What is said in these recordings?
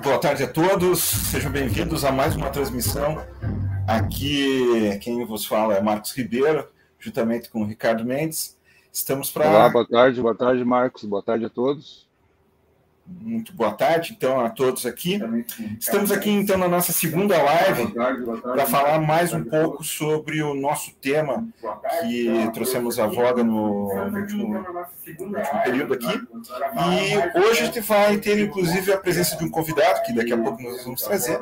Boa tarde a todos, sejam bem-vindos a mais uma transmissão. Aqui quem vos fala é Marcos Ribeiro, juntamente com o Ricardo Mendes. Estamos para... Olá, boa tarde Marcos, boa tarde a todos. Muito boa tarde, então, a todos aqui. Estamos aqui, então, na nossa segunda live para falar mais um pouco sobre o nosso tema que trouxemos à voga no último período aqui. E hoje a gente vai ter, inclusive, a presença de um convidado, que daqui a pouco nós vamos trazer,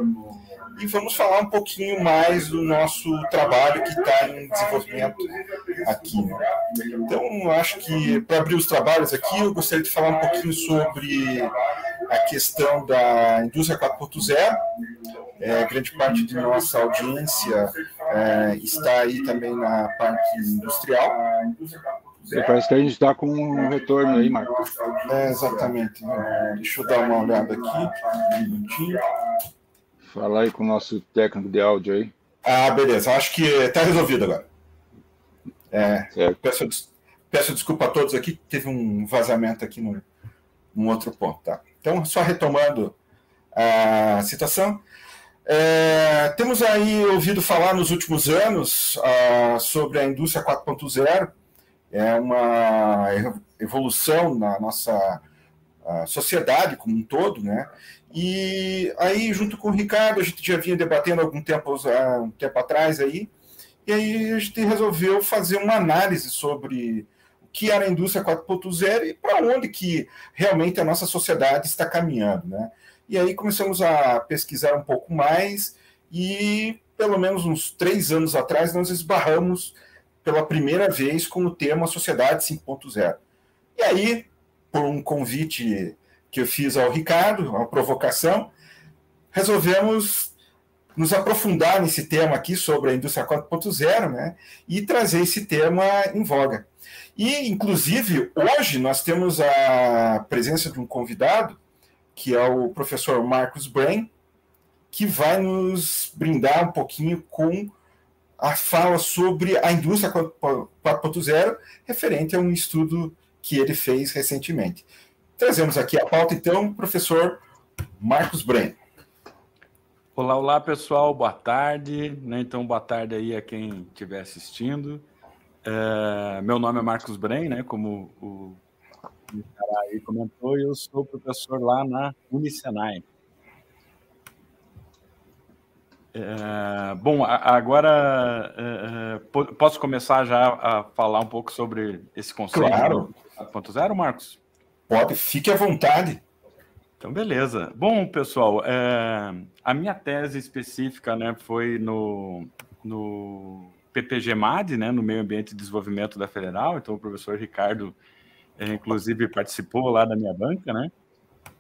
e vamos falar um pouquinho mais do nosso trabalho que está em desenvolvimento aqui. Então, acho que, para abrir os trabalhos aqui, eu gostaria de falar um pouquinho sobre a questão da indústria 4.0. Grande parte de nossa audiência está aí também na parte industrial. Parece que a gente está com um retorno aí, Marcos. Exatamente. Deixa eu dar uma olhada aqui, um minutinho. Fala aí com o nosso técnico de áudio aí. Ah, beleza. Acho que está resolvido agora. Peço desculpa a todos aqui, teve um vazamento aqui num outro ponto. Tá? Então, só retomando a situação. Temos aí ouvido falar nos últimos anos sobre a indústria 4.0. É uma evolução na nossa sociedade como um todo, né? E aí, junto com o Ricardo, a gente já vinha debatendo há um tempo atrás aí, e aí a gente resolveu fazer uma análise sobre o que era a indústria 4.0 e para onde que realmente a nossa sociedade está caminhando, né? E aí começamos a pesquisar um pouco mais e, pelo menos uns 3 anos atrás, nós esbarramos pela primeira vez com o tema Sociedade 5.0. E aí, por um convite que eu fiz ao Ricardo, uma provocação, resolvemos nos aprofundar nesse tema aqui sobre a indústria 4.0, né, e trazer esse tema em voga. E, inclusive, hoje nós temos a presença de um convidado, que é o professor Marcus Brain, que vai nos brindar um pouquinho com a fala sobre a indústria 4.0, referente a um estudo que ele fez recentemente. Trazemos aqui a pauta, então, professor Marcus Brain. Olá, pessoal, boa tarde. Então, boa tarde aí a quem estiver assistindo. Meu nome é Marcus Brain, né, como o cara aí comentou, e eu sou professor lá na Unisenai. Bom, agora posso começar já a falar um pouco sobre esse conceito? Claro. 4.0, Marcos? Pode, fique à vontade. Então, beleza. Bom, pessoal, a minha tese específica, né, foi no PPG-MAD, né, no Meio Ambiente e Desenvolvimento da Federal. Então, o professor Ricardo, inclusive, participou lá da minha banca, né?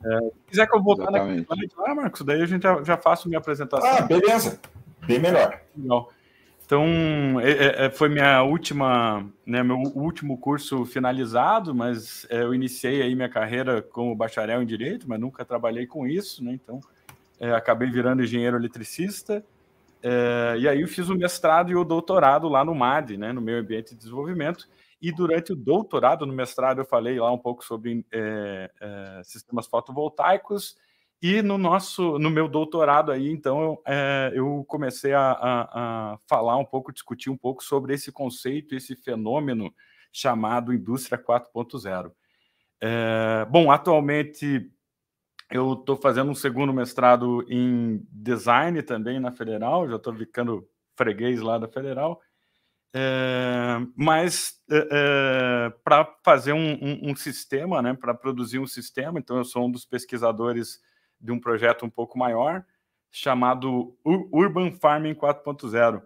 Se quiser que eu voltar naquele slide lá, Marcos, daí a gente já faço minha apresentação. Ah, beleza. Bem melhor. Legal. Então, foi minha última, né, meu último curso finalizado, mas eu iniciei aí minha carreira como bacharel em Direito, mas nunca trabalhei com isso, né? Então, acabei virando engenheiro eletricista, e aí eu fiz o mestrado e o doutorado lá no MAD, né, no Meio Ambiente e Desenvolvimento, e durante o doutorado, no mestrado, eu falei lá um pouco sobre sistemas fotovoltaicos, e no meu doutorado aí, então, eu comecei a falar um pouco, discutir um pouco sobre esse conceito, esse fenômeno chamado indústria 4.0. Bom, atualmente eu estou fazendo um segundo mestrado em design também na Federal, já estou ficando freguês lá da Federal, mas para fazer um sistema, né, para produzir um sistema, então eu sou um dos pesquisadores de um projeto um pouco maior, chamado Urban Farming 4.0.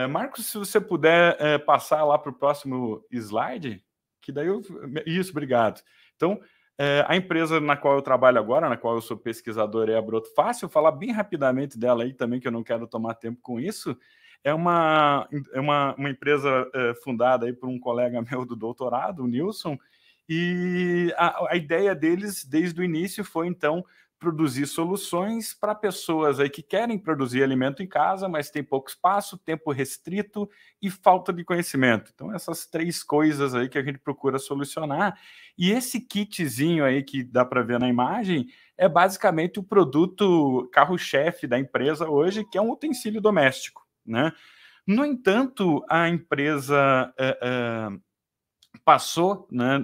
Marcos, se você puder passar lá para o próximo slide, que daí Isso, obrigado. Então, a empresa na qual eu trabalho agora, na qual eu sou pesquisador, é a Broto Fácil. Vou falar bem rapidamente dela aí também, que eu não quero tomar tempo com isso. É uma empresa fundada aí por um colega meu do doutorado, o Nilson, e a ideia deles, desde o início, foi, então, produzir soluções para pessoas aí que querem produzir alimento em casa, mas tem pouco espaço, tempo restrito e falta de conhecimento. Então, essas 3 coisas aí que a gente procura solucionar. E esse kitzinho aí que dá para ver na imagem é basicamente o produto carro-chefe da empresa hoje, que é um utensílio doméstico, né? No entanto, a empresa passou, né,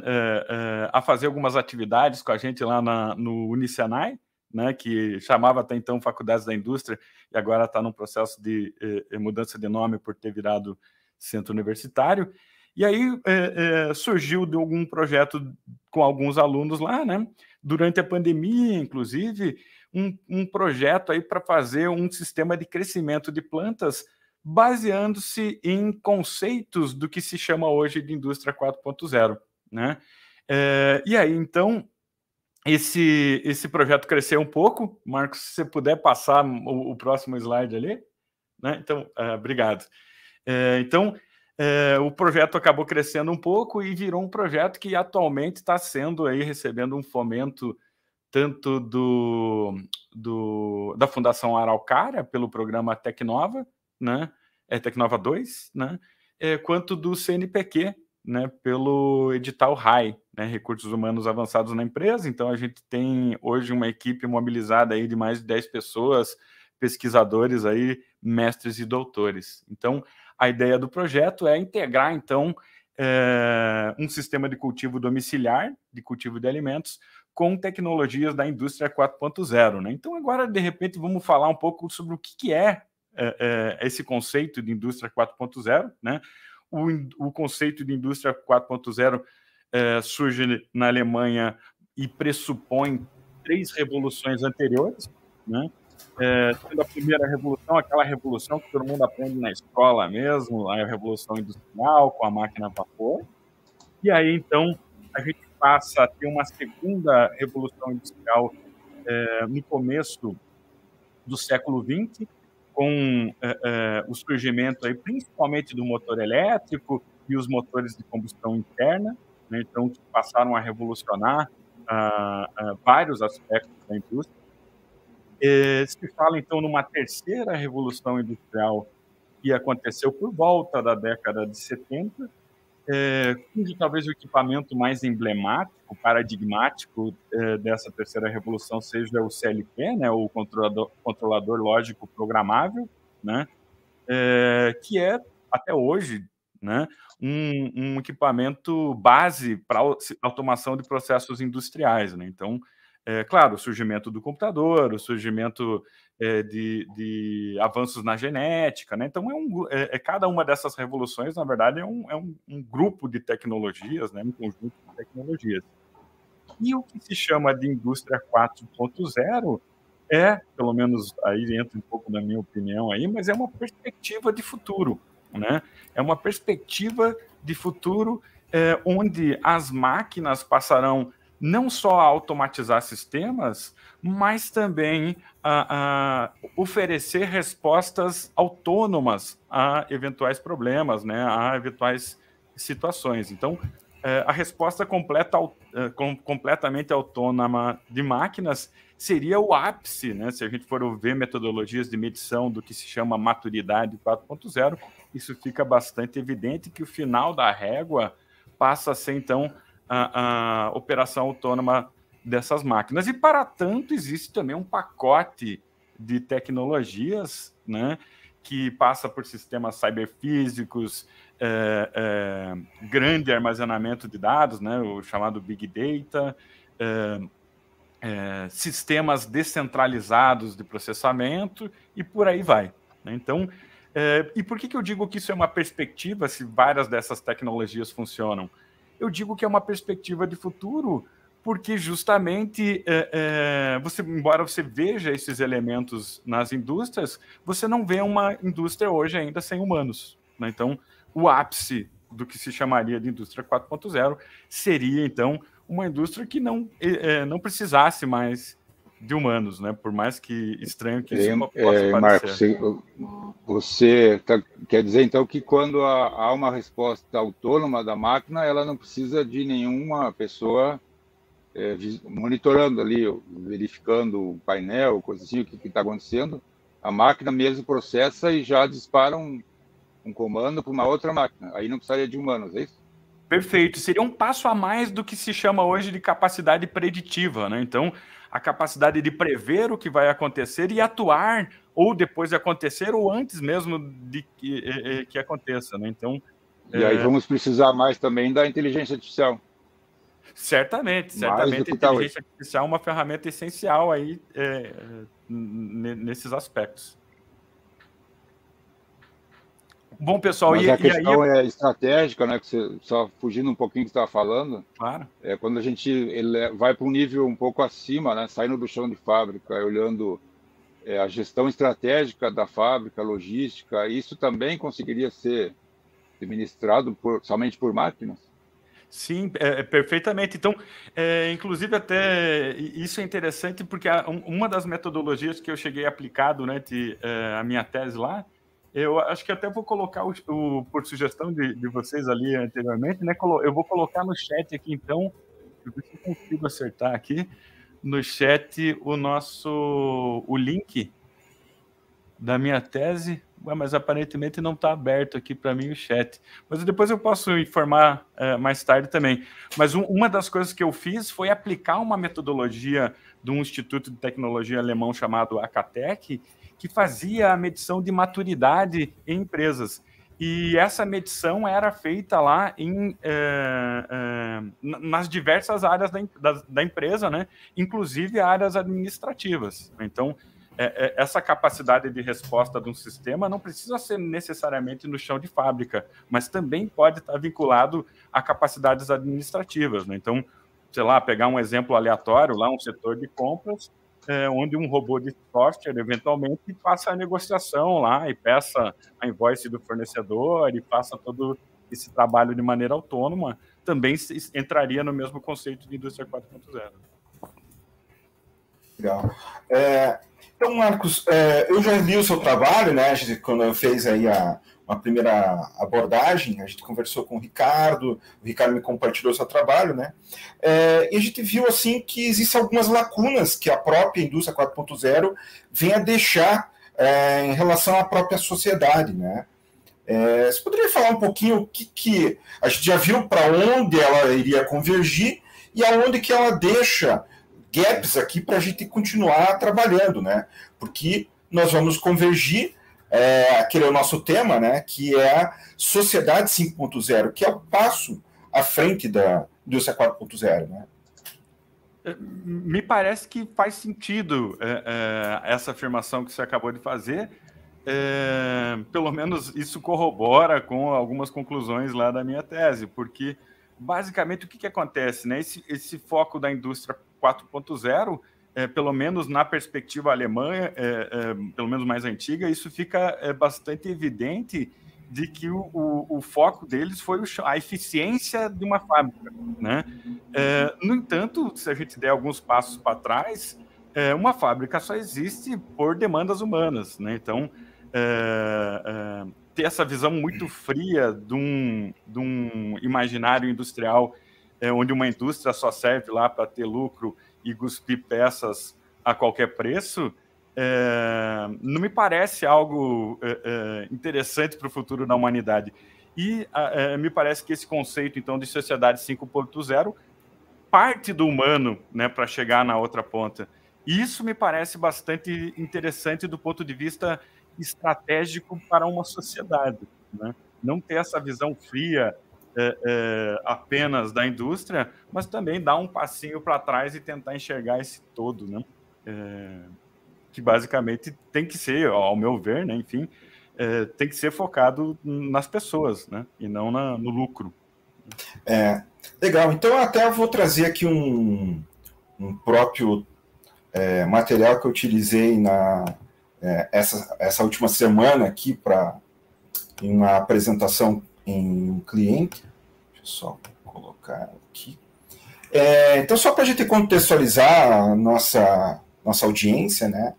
a fazer algumas atividades com a gente lá no Unicenai, né, que chamava até então Faculdades da Indústria, e agora está num processo de mudança de nome por ter virado centro universitário. E aí surgiu de algum projeto com alguns alunos lá, né, durante a pandemia, inclusive, um projeto aí para fazer um sistema de crescimento de plantas baseando-se em conceitos do que se chama hoje de indústria 4.0, né? E aí, então, esse projeto cresceu um pouco. Marcos, se você puder passar o próximo slide ali, né? Então, obrigado. Então, o projeto acabou crescendo um pouco e virou um projeto que atualmente está sendo aí recebendo um fomento tanto da Fundação Araucária, pelo programa Tecnova, né? Tecnova 2, né? Quanto do CNPq, né? Pelo edital RAI, né? Recursos Humanos Avançados na Empresa. Então, a gente tem hoje uma equipe mobilizada aí de mais de 10 pessoas, pesquisadores aí, mestres e doutores. Então, a ideia do projeto é integrar, então, um sistema de cultivo domiciliar, de cultivo de alimentos, com tecnologias da indústria 4.0, né? Então, agora, de repente, vamos falar um pouco sobre o que é esse conceito de indústria 4.0, né? O conceito de indústria 4.0 surge na Alemanha e pressupõe 3 revoluções anteriores, né? Sendo a primeira revolução, aquela revolução que todo mundo aprende na escola mesmo, a revolução industrial com a máquina a vapor. E aí, então, a gente passa a ter uma segunda revolução industrial no começo do século XX, com o surgimento aí, principalmente do motor elétrico e os motores de combustão interna, né? Então, que passaram a revolucionar vários aspectos da indústria. Se fala, então, numa terceira revolução industrial que aconteceu por volta da década de 70, cujo talvez o equipamento mais emblemático, paradigmático dessa terceira revolução seja o CLP, né, o controlador lógico programável, né, que é, até hoje, né, um equipamento base para automação de processos industriais, né? Então, claro, o surgimento do computador, o surgimento de avanços na genética, né? Então, cada uma dessas revoluções, na verdade, é um grupo de tecnologias, né? Um conjunto de tecnologias. E o que se chama de indústria 4.0 pelo menos aí entra um pouco na minha opinião aí, mas é uma perspectiva de futuro, né? É uma perspectiva de futuro onde as máquinas passarão não só a automatizar sistemas, mas também a oferecer respostas autônomas a eventuais problemas, né, a eventuais situações. Então, a resposta completamente autônoma de máquinas seria o ápice, né, se a gente for ver metodologias de medição do que se chama maturidade 4.0, isso fica bastante evidente que o final da régua passa a ser, então, a operação autônoma dessas máquinas. E, para tanto, existe também um pacote de tecnologias, né, que passa por sistemas cyberfísicos, grande armazenamento de dados, né, o chamado Big Data, sistemas descentralizados de processamento e por aí vai, né? Então, e por que eu digo que isso é uma perspectiva, se várias dessas tecnologias funcionam? Eu digo que é uma perspectiva de futuro, porque justamente, embora você veja esses elementos nas indústrias, você não vê uma indústria hoje ainda sem humanos, né? Então, o ápice do que se chamaria de indústria 4.0 seria, então, uma indústria que não precisasse mais de humanos, né? Por mais que estranho que isso possa parecer. Marcos, você quer dizer, então, que quando há uma resposta autônoma da máquina, ela não precisa de nenhuma pessoa monitorando ali, verificando o painel, coisa assim, o que está acontecendo, a máquina mesmo processa e já dispara um comando para uma outra máquina. Aí não precisaria de humanos, é isso? Perfeito. Seria um passo a mais do que se chama hoje de capacidade preditiva, né? Então, a capacidade de prever o que vai acontecer e atuar ou depois de acontecer ou antes mesmo de que aconteça, né? Então, e aí vamos precisar mais também da inteligência artificial. Certamente a inteligência artificial é uma ferramenta essencial aí nesses aspectos. Bom, pessoal, mas a questão é estratégica, né? Que você, só fugindo um pouquinho do que você estava falando, claro. Quando a gente vai para um nível um pouco acima, né? Saindo do chão de fábrica, olhando a gestão estratégica da fábrica, logística, isso também conseguiria ser administrado somente por máquinas? Sim, perfeitamente. Então, inclusive até isso é interessante porque uma das metodologias que eu cheguei aplicado, né, a minha tese lá, eu acho que até vou colocar por sugestão de vocês ali anteriormente, né, eu vou colocar no chat aqui, então, eu ver se eu consigo acertar aqui, no chat o link da minha tese. Ué, mas aparentemente não está aberto aqui para mim o chat. Mas depois eu posso informar mais tarde também. Mas uma das coisas que eu fiz foi aplicar uma metodologia de um instituto de tecnologia alemão chamado Acatec, que fazia a medição de maturidade em empresas. E essa medição era feita lá nas diversas áreas da empresa, né? Inclusive áreas administrativas. Então, essa capacidade de resposta de um sistema não precisa ser necessariamente no chão de fábrica, mas também pode estar vinculado a capacidades administrativas, né? Então, sei lá, pegar um exemplo aleatório, lá um setor de compras, onde um robô de software, eventualmente, faça a negociação lá e peça a invoice do fornecedor e faça todo esse trabalho de maneira autônoma, também entraria no mesmo conceito de indústria 4.0. Legal. Então, Marcos, eu já li o seu trabalho, né? Quando eu fiz aí uma primeira abordagem, a gente conversou com o Ricardo me compartilhou o seu trabalho, né? E a gente viu assim que existem algumas lacunas que a própria indústria 4.0 vem a deixar em relação à própria sociedade, né? Você poderia falar um pouquinho o que a gente já viu para onde ela iria convergir e aonde que ela deixa gaps aqui para a gente continuar trabalhando, né? Porque nós vamos convergir, aquele é o nosso tema, né? Que é a sociedade 5.0, que é o passo à frente da indústria 4.0, né? Me parece que faz sentido essa afirmação que você acabou de fazer. Pelo menos isso corrobora com algumas conclusões lá da minha tese, porque basicamente o que acontece, né? Esse foco da indústria 4.0, pelo menos na perspectiva alemã, pelo menos mais antiga, isso fica bastante evidente de que o foco deles foi a eficiência de uma fábrica, né? No entanto, se a gente der alguns passos para trás, uma fábrica só existe por demandas humanas, né? Então, ter essa visão muito fria de um imaginário industrial, onde uma indústria só serve lá para ter lucro e cuspir peças a qualquer preço, não me parece algo interessante para o futuro da humanidade. E me parece que esse conceito, então, de sociedade 5.0 parte do humano, né, para chegar na outra ponta. E isso me parece bastante interessante do ponto de vista estratégico para uma sociedade, né? Não ter essa visão fria apenas da indústria, mas também dar um passinho para trás e tentar enxergar esse todo, né? Que basicamente tem que ser, ao meu ver, né, enfim, tem que ser focado nas pessoas, né, e não no lucro. Legal, então eu até vou trazer aqui um próprio material que eu utilizei essa última semana aqui em uma apresentação em um cliente. Deixa eu só colocar aqui. Então, só para a gente contextualizar a nossa audiência, né?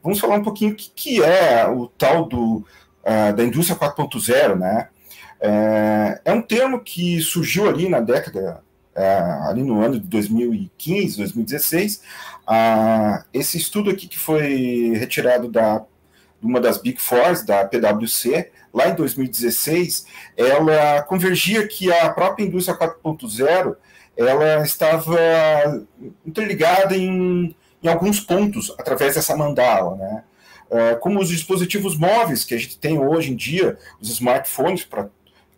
Vamos falar um pouquinho o que é o tal da indústria 4.0, né? É um termo que surgiu ali na década ali no ano de 2015, 2016, esse estudo aqui que foi retirado de uma das Big Fours, da PwC, lá em 2016, ela convergia que a própria indústria 4.0 ela estava interligada em alguns pontos através dessa mandala, né? Como os dispositivos móveis que a gente tem hoje em dia, os smartphones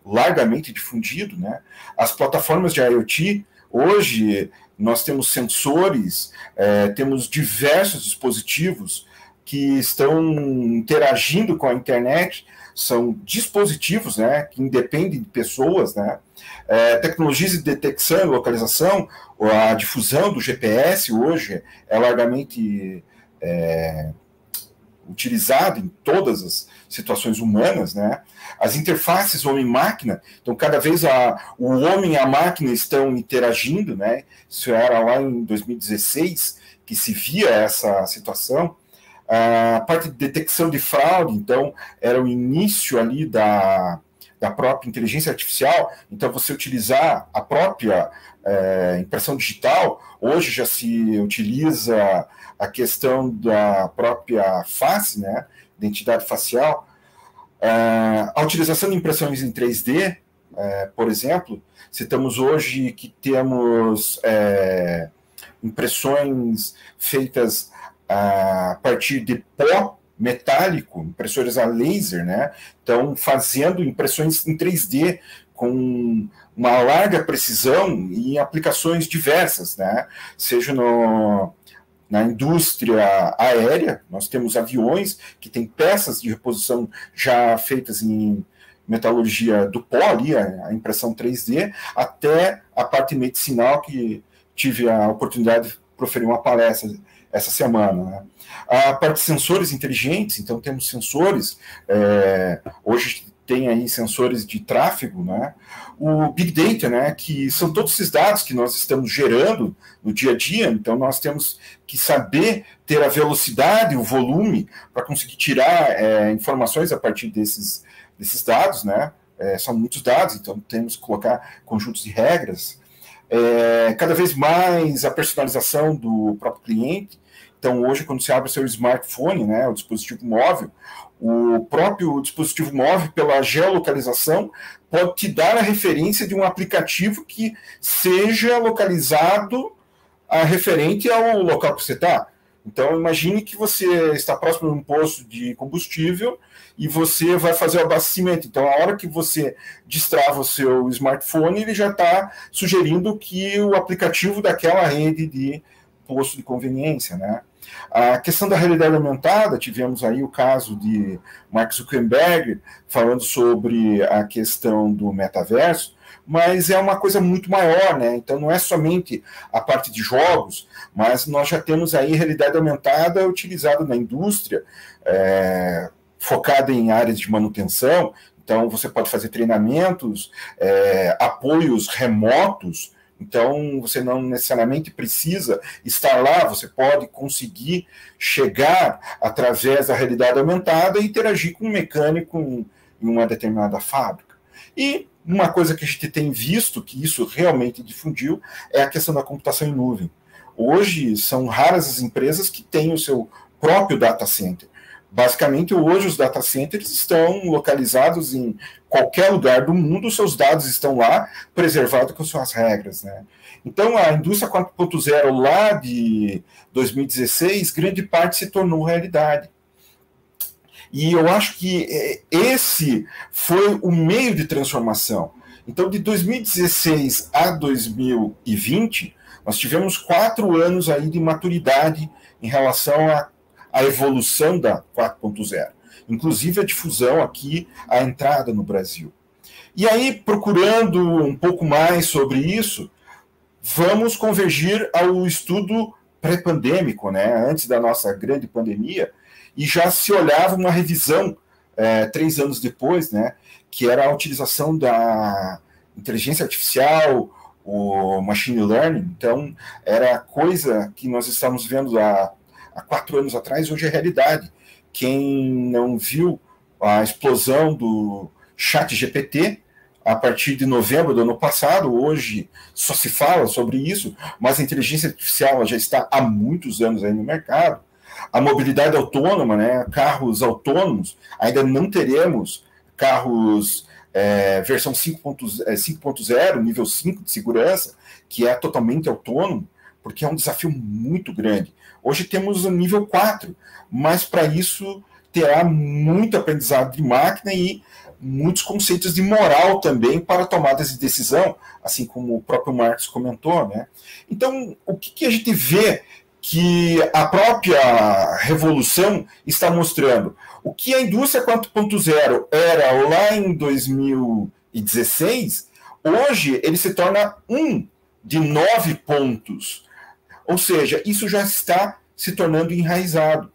largamente difundido, né? As plataformas de IoT, hoje nós temos sensores, temos diversos dispositivos que estão interagindo com a internet, são dispositivos, né, que independem de pessoas, né? Tecnologias de detecção e localização, a difusão do GPS hoje é largamente utilizado em todas as situações humanas, né? As interfaces homem-máquina, então cada vez o homem e a máquina estão interagindo, né? Isso era lá em 2016 que se via essa situação. A parte de detecção de fraude, então, era o início ali da própria inteligência artificial, então você utilizar a própria impressão digital, hoje já se utiliza a questão da própria face, né, identidade facial, a utilização de impressões em 3D, por exemplo, citamos hoje que temos impressões feitas a partir de pó metálico, impressores a laser, né? Então, fazendo impressões em 3D com uma larga precisão e em aplicações diversas, né? Seja na indústria aérea, nós temos aviões que têm peças de reposição já feitas em metalurgia do pó, ali, a impressão 3D, até a parte medicinal, que tive a oportunidade de proferir uma palestra essa semana, né? A parte de sensores inteligentes, então temos sensores, hoje tem aí sensores de tráfego, né? O Big Data, né, que são todos esses dados que nós estamos gerando no dia a dia, então nós temos que saber ter a velocidade, o volume, para conseguir tirar informações a partir desses dados, né? São muitos dados, então temos que colocar conjuntos de regras. Cada vez mais a personalização do próprio cliente. Então, hoje, quando você abre o seu smartphone, né, o dispositivo móvel, o próprio dispositivo móvel, pela geolocalização, pode te dar a referência de um aplicativo que seja localizado referente ao local que você está. Então, imagine que você está próximo de um posto de combustível e você vai fazer o abastecimento. Então, a hora que você destrava o seu smartphone, ele já está sugerindo que o aplicativo daquela rede de posto de conveniência, né? A questão da realidade aumentada, tivemos aí o caso de Mark Zuckerberg falando sobre a questão do metaverso, mas é uma coisa muito maior, né? Então não é somente a parte de jogos, mas nós já temos aí realidade aumentada utilizada na indústria, focada em áreas de manutenção. Então você pode fazer treinamentos, apoios remotos. Então, você não necessariamente precisa estar lá, você pode conseguir chegar através da realidade aumentada e interagir com um mecânico em uma determinada fábrica. E uma coisa que a gente tem visto, que isso realmente difundiu, é a questão da computação em nuvem. Hoje, são raras as empresas que têm o seu próprio data center. Basicamente, hoje, os data centers estão localizados em qualquer lugar do mundo, seus dados estão lá, preservados com suas regras, né? Então, a indústria 4.0 lá de 2016, grande parte se tornou realidade. E eu acho que esse foi o meio de transformação. Então, de 2016 a 2020, nós tivemos 4 anos aí de maturidade em relação a evolução da 4.0, inclusive a difusão aqui, a entrada no Brasil. E aí, procurando um pouco mais sobre isso, vamos convergir ao estudo pré-pandêmico, né, antes da nossa grande pandemia, e já se olhava uma revisão 3 anos depois, né, que era a utilização da inteligência artificial, o machine learning. Então, era coisa que nós estamos vendo há 4 anos atrás, hoje é realidade. Quem não viu a explosão do ChatGPT, a partir de novembro do ano passado. Hoje só se fala sobre isso, mas a inteligência artificial já está há muitos anos aí no mercado. A mobilidade autônoma, né, carros autônomos, ainda não teremos carros versão 5.0, nível 5 de segurança, que é totalmente autônomo, porque é um desafio muito grande. Hoje temos o nível 4, mas para isso terá muito aprendizado de máquina e muitos conceitos de moral também para tomadas de decisão, assim como o próprio Marx comentou, né? Então, o que a gente vê que a própria revolução está mostrando? O que a indústria 4.0 era lá em 2016, hoje ele se torna um de 9 pontos. Ou seja, isso já está se tornando enraizado.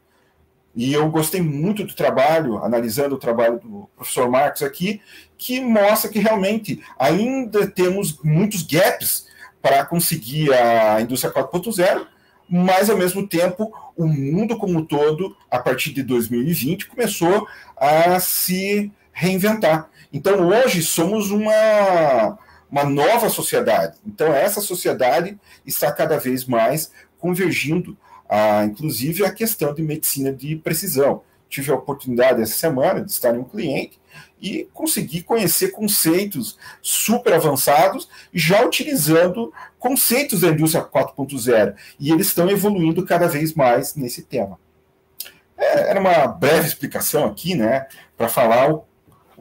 E eu gostei muito do trabalho, analisando o trabalho do professor Marx aqui, que mostra que realmente ainda temos muitos gaps para conseguir a indústria 4.0, mas, ao mesmo tempo, o mundo como um todo, a partir de 2020, começou a se reinventar. Então, hoje, somos uma nova sociedade. Então, essa sociedade está cada vez mais convergindo, inclusive, a questão de medicina de precisão. Tive a oportunidade essa semana de estar em um cliente e consegui conhecer conceitos super avançados, já utilizando conceitos da indústria 4.0, e eles estão evoluindo cada vez mais nesse tema. Era uma breve explicação aqui, né, para falar o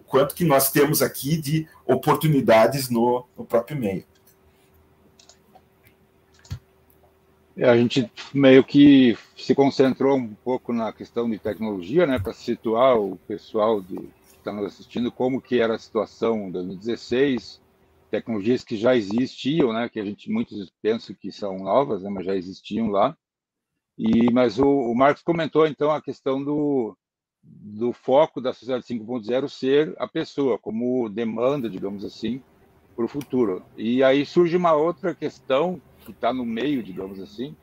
quanto que nós temos aqui de oportunidades no próprio meio. A gente meio que se concentrou um pouco na questão de tecnologia, né, para situar o pessoal que está nos assistindo como que era a situação em 2016, tecnologias que já existiam, né, que muitos pensam que são novas, né, mas já existiam lá. Mas o Marx comentou, então, a questão do foco da sociedade 5.0 ser a pessoa, como demanda, digamos assim, para o futuro. E aí surge uma outra questão que está no meio, digamos assim,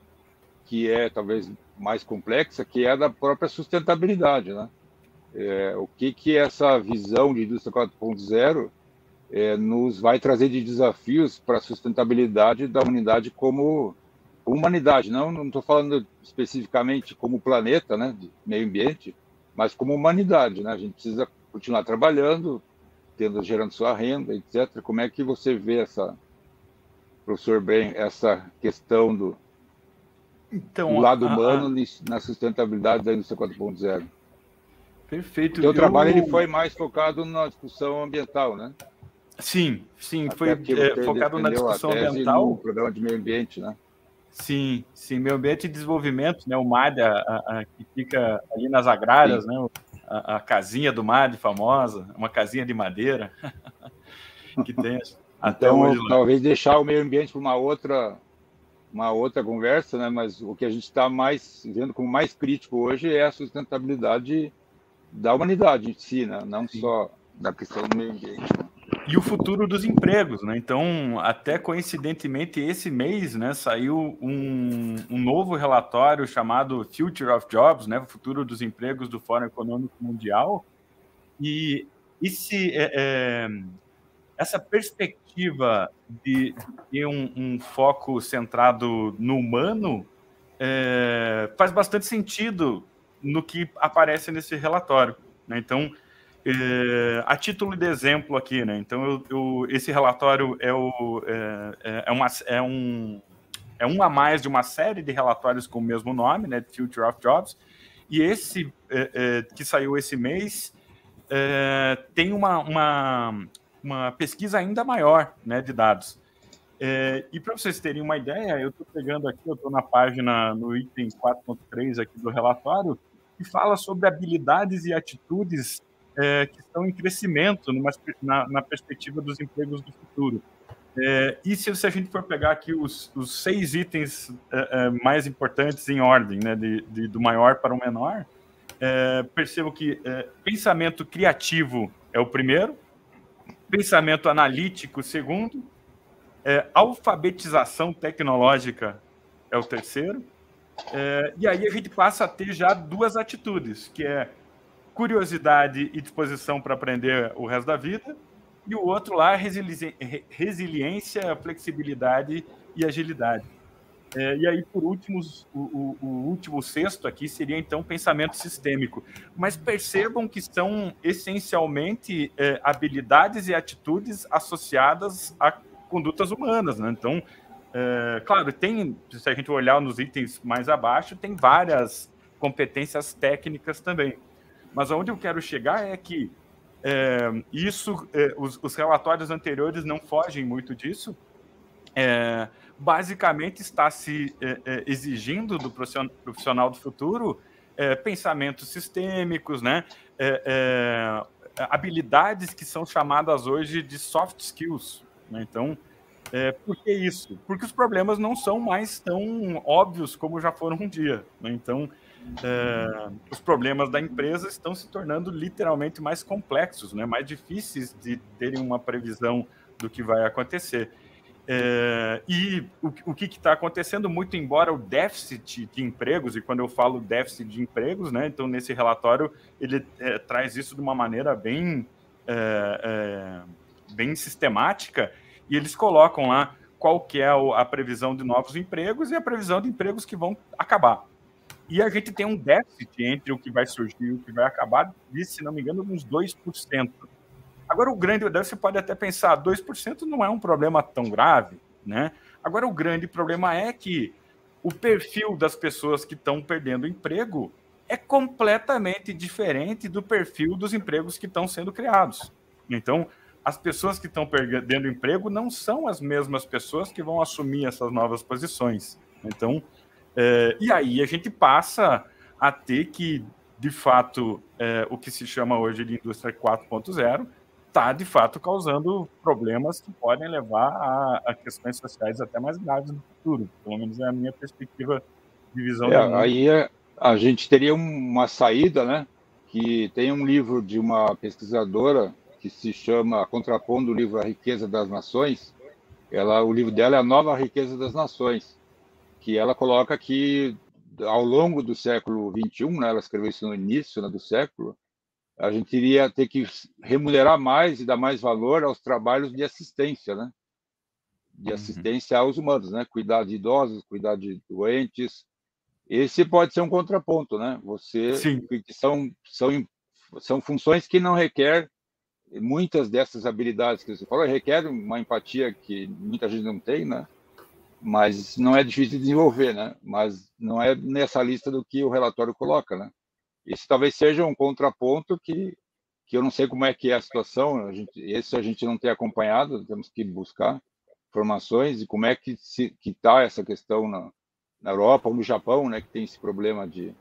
que é talvez mais complexa, que é a da própria sustentabilidade, né? O que essa visão de indústria 4.0 nos vai trazer de desafios para a sustentabilidade da humanidade como humanidade, não estou falando especificamente como planeta, né, de meio ambiente, mas como humanidade, né? A gente precisa continuar trabalhando, gerando sua renda, etc. Como é que você vê professor Ben, essa questão do lado humano na sustentabilidade da indústria 4.0? Perfeito. O trabalho ele foi mais focado na discussão ambiental, né? Sim, foi focado na discussão ambiental. No programa de meio ambiente, né? Sim, meio ambiente e desenvolvimento, né? O MAD, que fica ali nas agrárias, né? A casinha do MAD famosa, uma casinha de madeira que tem até então, hoje. Talvez deixar o meio ambiente para uma outra conversa, né? Mas o que a gente está mais vendo como mais crítico hoje é a sustentabilidade da humanidade em si, né? Não só da questão do meio ambiente. E o futuro dos empregos, né? Então, até coincidentemente, esse mês, né, saiu um novo relatório chamado Future of Jobs, né, o futuro dos empregos do Fórum Econômico Mundial. E essa perspectiva de ter um foco centrado no humano faz bastante sentido no que aparece nesse relatório, né? Então, a título de exemplo aqui, né? Então, esse relatório é um a mais de uma série de relatórios com o mesmo nome, né? Future of Jobs. E esse que saiu esse mês tem uma pesquisa ainda maior, né, de dados. E para vocês terem uma ideia, eu estou pegando aqui, eu estou na página, no item 4.3 aqui do relatório, que fala sobre habilidades e atitudes que estão em crescimento na perspectiva dos empregos do futuro. E se a gente for pegar aqui os 6 itens mais importantes em ordem, né, do maior para o menor, percebo que pensamento criativo é o primeiro, pensamento analítico, segundo, alfabetização tecnológica é o terceiro, e aí a gente passa a ter já 2 atitudes, que é curiosidade e disposição para aprender o resto da vida, e o outro lá, resiliência, flexibilidade e agilidade. E aí, por último, o último sexto aqui seria, então, pensamento sistêmico. Mas percebam que são, essencialmente, habilidades e atitudes associadas a condutas humanas, né? Então, claro, se a gente olhar nos itens mais abaixo, tem várias competências técnicas também. Mas onde eu quero chegar é que os relatórios anteriores não fogem muito disso. Basicamente está se exigindo do profissional do futuro pensamentos sistêmicos, né? Habilidades que são chamadas hoje de soft skills, né? Então, por que isso? Porque os problemas não são mais tão óbvios como já foram um dia, né? Então, os problemas da empresa estão se tornando literalmente mais complexos, né? Mais difíceis de terem uma previsão do que vai acontecer. E o que está acontecendo, muito embora o déficit de empregos, e quando eu falo déficit de empregos, né, então nesse relatório ele traz isso de uma maneira bem sistemática, e eles colocam lá qual que é a previsão de novos empregos e a previsão de empregos que vão acabar. E a gente tem um déficit entre o que vai surgir e o que vai acabar, de, se não me engano, uns 2%. Agora, você pode até pensar, 2% não é um problema tão grave, né? Agora, o grande problema é que o perfil das pessoas que estão perdendo emprego é completamente diferente do perfil dos empregos que estão sendo criados. Então, as pessoas que estão perdendo emprego não são as mesmas pessoas que vão assumir essas novas posições. Então, e aí a gente passa a ter que, de fato, o que se chama hoje de indústria 4.0, está, de fato, causando problemas que podem levar a questões sociais até mais graves no futuro. Pelo menos é a minha perspectiva de visão. Aí a gente teria uma saída, né? Que tem um livro de uma pesquisadora que se chama, contrapondo o livro A Riqueza das Nações. O livro dela é A Nova Riqueza das Nações, que ela coloca que, ao longo do século XXI, né, ela escreveu isso no início, né, do século, a gente iria ter que remunerar mais e dar mais valor aos trabalhos de assistência, né? De assistência aos humanos, né? Cuidar de idosos, cuidar de doentes. Esse pode ser um contraponto, né? São funções que não requer muitas dessas habilidades que você falou, requer uma empatia que muita gente não tem, né? Mas não é difícil de desenvolver, né? Mas não é nessa lista do que o relatório coloca, né? Esse talvez seja um contraponto que eu não sei como é que é a situação, a gente não tem acompanhado, temos que buscar informações e como é que está essa questão na Europa ou no Japão, né, que tem esse problema de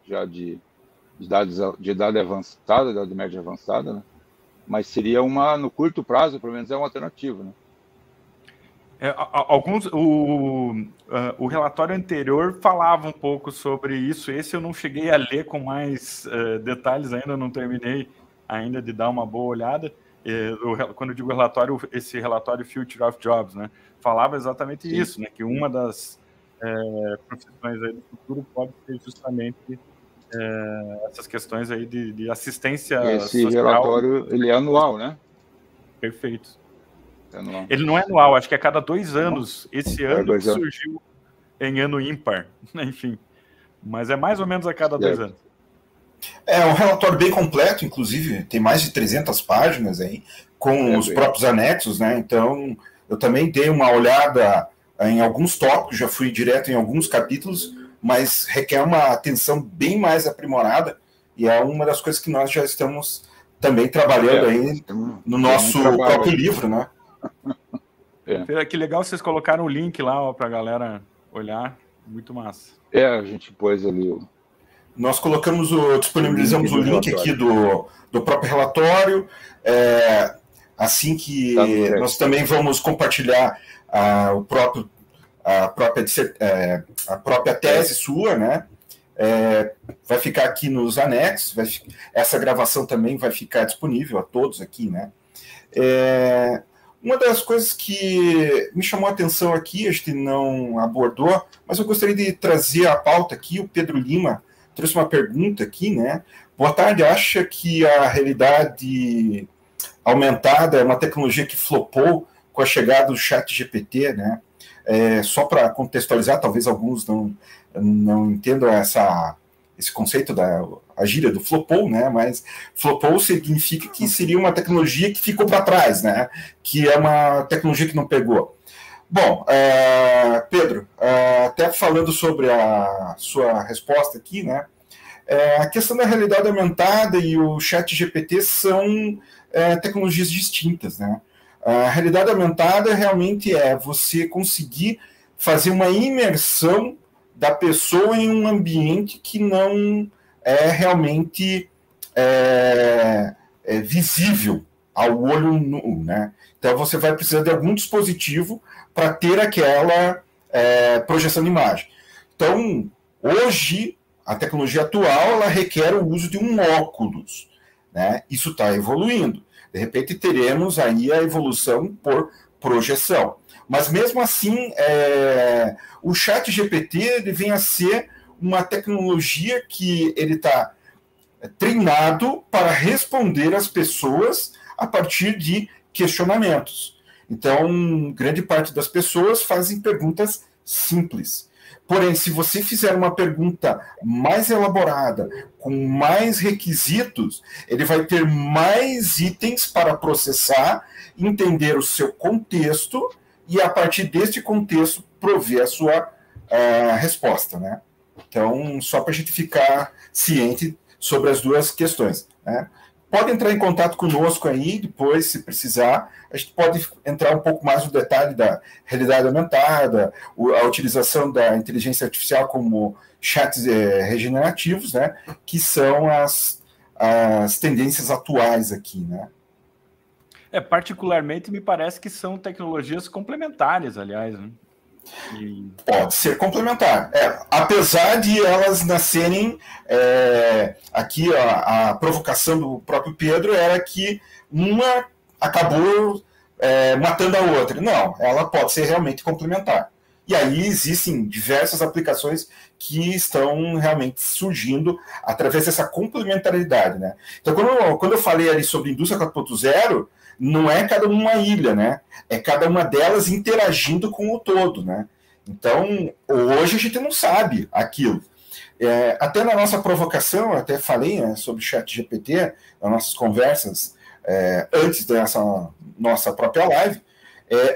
idade avançada, idade média avançada, né? Mas seria no curto prazo, pelo menos, é uma alternativa, né? O relatório anterior falava um pouco sobre isso. Esse eu não cheguei a ler com mais detalhes ainda, não terminei ainda de dar uma boa olhada. Quando eu digo relatório, esse relatório Future of Jobs, né, falava exatamente isso, né, que uma das profissões aí do futuro pode ser justamente essas questões aí de assistência esse social. Relatório, ele é anual, né? Perfeito. Ele não é anual, acho que é a cada 2 anos. Esse ano surgiu em ano ímpar, enfim. Mas é mais ou menos a cada 2 anos. É um relatório bem completo, inclusive, tem mais de 300 páginas aí, com os próprios anexos, né? Então, eu também dei uma olhada em alguns tópicos, já fui direto em alguns capítulos, mas requer uma atenção bem mais aprimorada, e é uma das coisas que nós já estamos também trabalhando aí no nosso próprio livro, né? Que legal, vocês colocaram o link lá para a galera olhar, muito massa. A gente pôs ali Nós disponibilizamos o link aqui do próprio relatório, assim que nós também vamos compartilhar a própria tese sua, né? Vai ficar aqui nos anexos, essa gravação também vai ficar disponível a todos aqui, né? Uma das coisas que me chamou a atenção aqui, a gente não abordou, mas eu gostaria de trazer à pauta aqui, o Pedro Lima trouxe uma pergunta aqui, né? Boa tarde, acha que a realidade aumentada é uma tecnologia que flopou com a chegada do ChatGPT, né? Só para contextualizar, talvez alguns não entendam esse conceito a gíria do flopou, né? Mas flopou significa que seria uma tecnologia que ficou para trás, né? Que é uma tecnologia que não pegou. Bom, Pedro, até falando sobre a sua resposta aqui, né? A questão da realidade aumentada e o ChatGPT são tecnologias distintas, né? A realidade aumentada realmente é você conseguir fazer uma imersão da pessoa em um ambiente que não é realmente visível ao olho nu, né? Então você vai precisar de algum dispositivo para ter aquela projeção de imagem. Então, hoje, a tecnologia atual ela requer o uso de um óculos, né? Isso está evoluindo. De repente teremos aí a evolução por projeção. Mas mesmo assim, o ChatGPT vem a ser uma tecnologia que ele está treinado para responder às pessoas a partir de questionamentos. Então, grande parte das pessoas fazem perguntas simples. Porém, se você fizer uma pergunta mais elaborada, com mais requisitos, ele vai ter mais itens para processar, entender o seu contexto e, a partir deste contexto, prover a sua resposta, né? Então, só para a gente ficar ciente sobre as duas questões, né? Pode entrar em contato conosco aí, depois, se precisar. A gente pode entrar um pouco mais no detalhe da realidade aumentada, a utilização da inteligência artificial como chats regenerativos, né, que são as tendências atuais aqui, né? Particularmente, me parece que são tecnologias complementares, aliás, né? Pode ser complementar. Apesar de elas nascerem... aqui a provocação do próprio Pedro era que uma acabou matando a outra. Não, ela pode ser realmente complementar. E aí existem diversas aplicações que estão realmente surgindo através dessa complementaridade, né? Então, quando eu falei ali sobre indústria 4.0, não é cada uma ilha, né? É cada uma delas interagindo com o todo, né? Então, hoje a gente não sabe aquilo. Até na nossa provocação, eu até falei, né, sobre o ChatGPT, nas nossas conversas, antes dessa nossa própria live,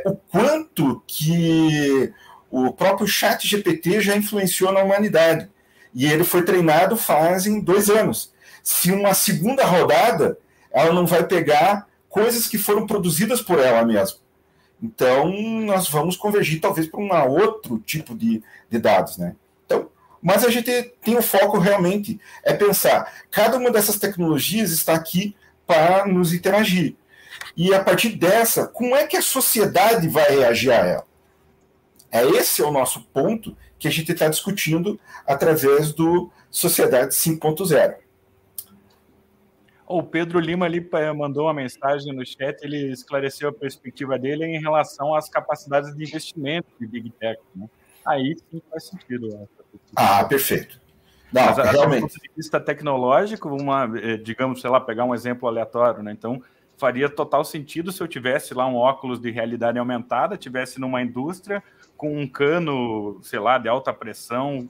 o quanto que o próprio ChatGPT já influenciou na humanidade. E ele foi treinado fazem 2 anos. Se uma segunda rodada, ela não vai pegar coisas que foram produzidas por ela mesma. Então, nós vamos convergir talvez para um outro tipo de dados, né? Então, mas a gente tem o foco realmente, pensar, cada uma dessas tecnologias está aqui para nos interagir. E a partir dessa, como é que a sociedade vai reagir a ela? Esse é o nosso ponto que a gente está discutindo através do Sociedade 5.0. O Pedro Lima ali mandou uma mensagem no chat, ele esclareceu a perspectiva dele em relação às capacidades de investimento de Big Tech, né? Aí sim faz sentido. Perfeito. Não, mas realmente. do ponto de vista tecnológico, digamos, sei lá, pegar um exemplo aleatório, né? Então, faria total sentido se eu tivesse lá um óculos de realidade aumentada, tivesse numa indústria com um cano, sei lá, de alta pressão,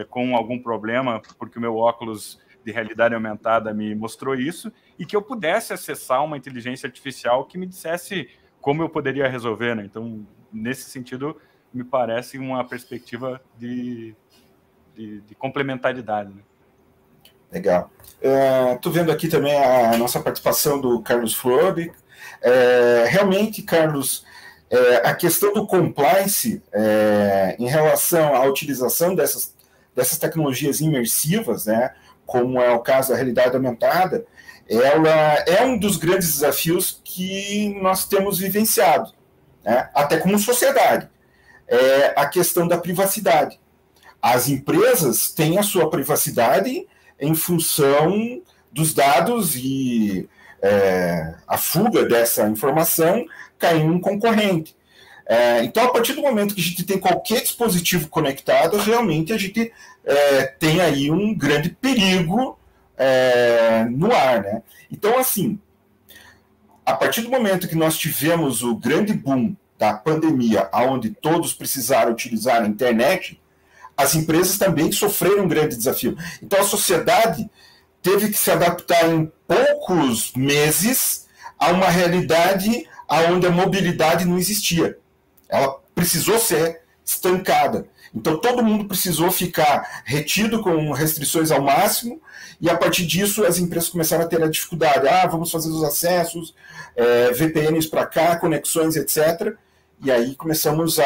com algum problema, porque o meu óculos de realidade aumentada me mostrou isso, e que eu pudesse acessar uma inteligência artificial que me dissesse como eu poderia resolver, né? Então, nesse sentido, me parece uma perspectiva de complementaridade, né? Legal. Estou vendo aqui também a nossa participação do Carlos Flori. Realmente, Carlos, a questão do compliance em relação à utilização dessas tecnologias imersivas, né, como é o caso da realidade aumentada, ela é um dos grandes desafios que nós temos vivenciado, né, até como sociedade. A questão da privacidade. As empresas têm a sua privacidade em função dos dados e a fuga dessa informação cai em um concorrente. Então, a partir do momento que a gente tem qualquer dispositivo conectado, realmente a gente tem aí um grande perigo no ar, né? Então, assim, a partir do momento que nós tivemos o grande boom da pandemia, onde todos precisaram utilizar a internet, as empresas também sofreram um grande desafio. Então, a sociedade teve que se adaptar em poucos meses a uma realidade onde a mobilidade não existia. Ela precisou ser estancada. Então, todo mundo precisou ficar retido com restrições ao máximo, e a partir disso as empresas começaram a ter a dificuldade. Vamos fazer os acessos, VPNs para cá, conexões, etc. E aí começamos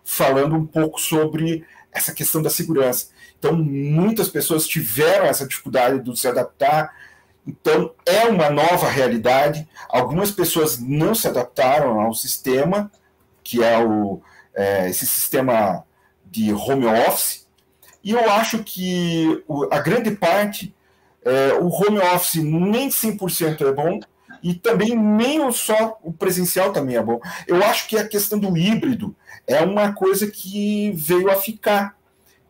falando um pouco sobre essa questão da segurança. Então, muitas pessoas tiveram essa dificuldade de se adaptar. Então, é uma nova realidade. Algumas pessoas não se adaptaram ao sistema, que é esse sistema de home office. E eu acho que a grande parte, o home office nem 100% é bom, e também nem só o presencial também é bom. Eu acho que a questão do híbrido é uma coisa que veio a ficar.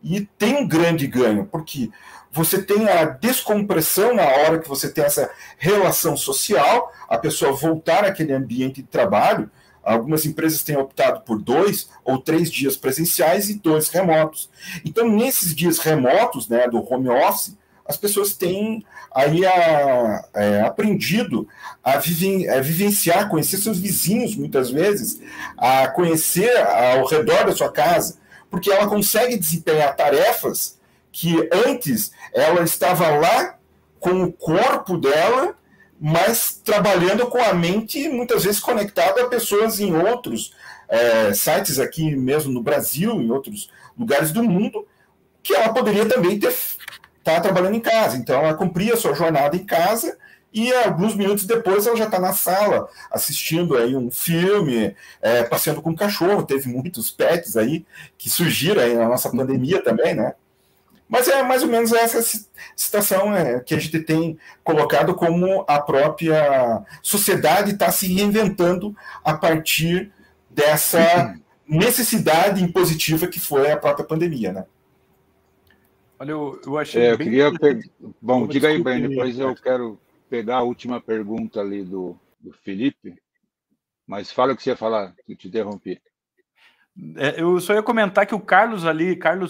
E tem um grande ganho, porque você tem a descompressão na hora que você tem essa relação social, a pessoa voltar àquele ambiente de trabalho. Algumas empresas têm optado por 2 ou 3 dias presenciais e 2 remotos. Então, nesses dias remotos, né, do home office, as pessoas têm aí aprendido a vivenciar, conhecer seus vizinhos, muitas vezes, a conhecer ao redor da sua casa, porque ela consegue desempenhar tarefas que antes ela estava lá com o corpo dela, mas trabalhando com a mente, muitas vezes conectada a pessoas em outros sites aqui mesmo no Brasil, em outros lugares do mundo, que ela poderia também estar trabalhando em casa. Então, ela cumpria a sua jornada em casa e alguns minutos depois ela já está na sala assistindo aí um filme, passeando com o cachorro. Teve muitos pets aí que surgiram aí na nossa pandemia também, né? Mas é mais ou menos essa situação que a gente tem colocado como a própria sociedade está se reinventando a partir dessa necessidade impositiva que foi a própria pandemia, né? Olha, eu achei eu bem... Bom, diga aí, Ben, depois eu quero pegar a última pergunta ali do Felipe, mas fala o que você ia falar, que eu te interrompi. Eu só ia comentar que o Carlos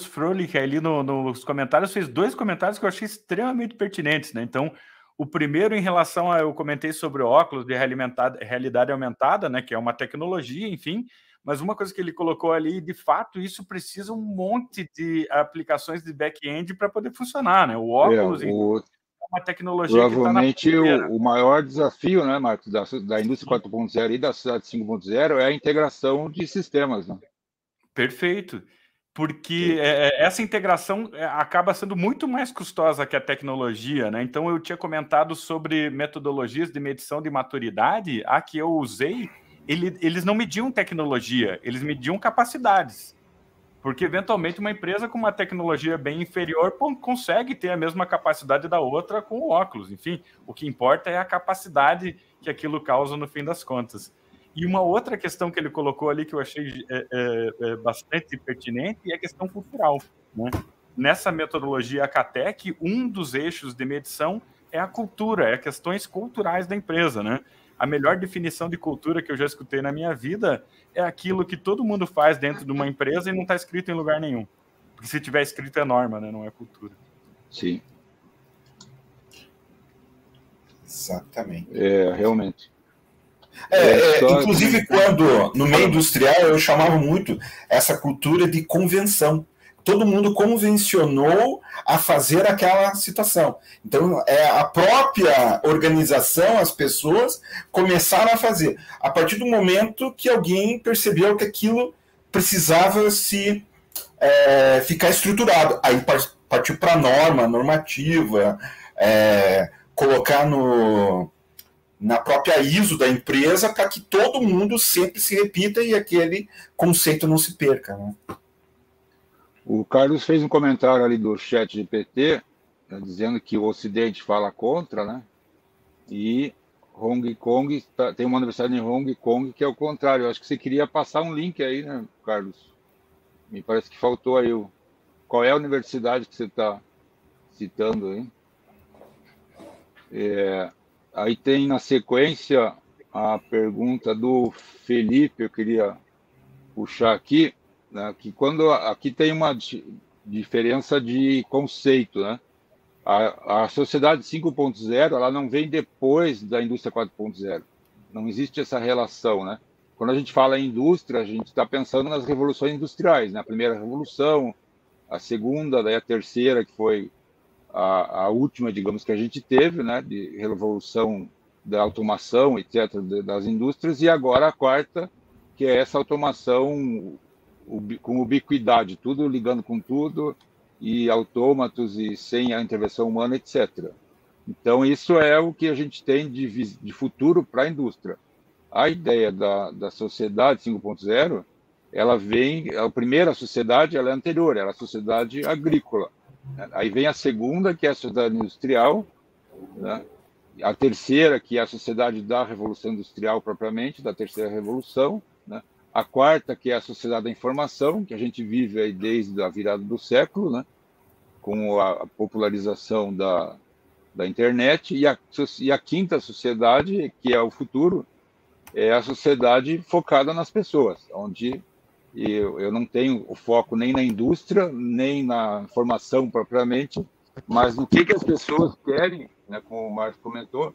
Frolich, ali nos comentários, fez 2 comentários que eu achei extremamente pertinentes, né? Então, o primeiro em relação eu comentei sobre o óculos de realidade aumentada, né? Que é uma tecnologia, enfim, mas uma coisa que ele colocou ali, de fato, isso precisa um monte de aplicações de back-end para poder funcionar, né? O óculos é uma tecnologia provavelmente que está na o maior desafio, né, Marcos, da indústria 4.0 e da sociedade 5.0 é a integração de sistemas, né? Perfeito, porque essa integração acaba sendo muito mais custosa que a tecnologia, né? Então, eu tinha comentado sobre metodologias de medição de maturidade, a que eu usei, eles não mediam tecnologia, eles mediam capacidades, porque, eventualmente, uma empresa com uma tecnologia bem inferior consegue ter a mesma capacidade da outra com o óculos. Enfim, o que importa é a capacidade que aquilo causa no fim das contas. E uma outra questão que ele colocou ali que eu achei bastante pertinente é a questão cultural, né? Nessa metodologia ACATEC, um dos eixos de medição é a cultura, é questões culturais da empresa, né? A melhor definição de cultura que eu já escutei na minha vida é aquilo que todo mundo faz dentro de uma empresa e não está escrito em lugar nenhum. Porque se tiver escrito é norma, né? Não é cultura. Sim. Exatamente. Realmente. Inclusive, quando no meio industrial eu chamava muito essa cultura de convenção. Todo mundo convencionou a fazer aquela situação. Então, a própria organização, as pessoas começaram a fazer. A partir do momento que alguém percebeu que aquilo precisava ficar estruturado. Aí partiu para a normativa, colocar na própria ISO da empresa para que todo mundo sempre se repita e aquele conceito não se perca, né? O Carlos fez um comentário ali do chat GPT, dizendo que o Ocidente fala contra, né? E Hong Kong, tem uma universidade em Hong Kong que é o contrário. Eu acho que você queria passar um link aí, né, Carlos? Me parece que faltou aí. Qual é a universidade que você está citando aí? Aí tem na sequência a pergunta do Felipe, eu queria puxar aqui, né, que quando aqui tem uma diferença de conceito, né? A sociedade 5.0, ela não vem depois da indústria 4.0. Não existe essa relação, né? Quando a gente fala em indústria, a gente está pensando nas revoluções industriais, né? A primeira revolução, a segunda, daí a terceira, que foi a última, digamos, que a gente teve, né? De revolução da automação, etc., das indústrias, e agora a quarta, que é essa automação com ubiquidade, tudo ligando com tudo, e autômatos e sem a intervenção humana, etc. Então, isso é o que a gente tem de futuro para a indústria. A ideia da sociedade 5.0, ela vem, a primeira sociedade, ela é anterior, ela é a sociedade agrícola. Aí vem a segunda, que é a sociedade industrial, né? A terceira, que é a sociedade da Revolução Industrial propriamente, da terceira revolução, né? A quarta, que é a sociedade da informação, que a gente vive aí desde a virada do século, né? Com a popularização da internet, e a quinta sociedade, que é o futuro, é a sociedade focada nas pessoas, onde eu não tenho o foco nem na indústria, nem na informação propriamente, mas no que as pessoas querem, né, como o Marcos comentou,